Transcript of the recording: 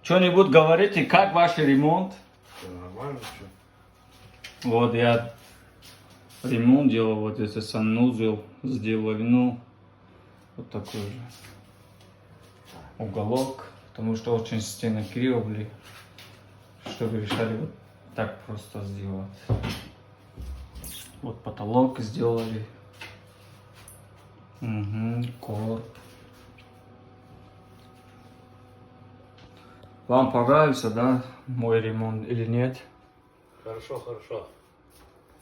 Что-нибудь говорите, как ваш ремонт? Все нормально, все. Вот я ремонт делал, вот это санузел сделали, ну, вот такой же уголок, потому что очень стены криво были, чтобы решали вот так просто сделать. Вот потолок сделали. Угу, короб. Вам понравился, да, мой ремонт или нет? Хорошо, хорошо.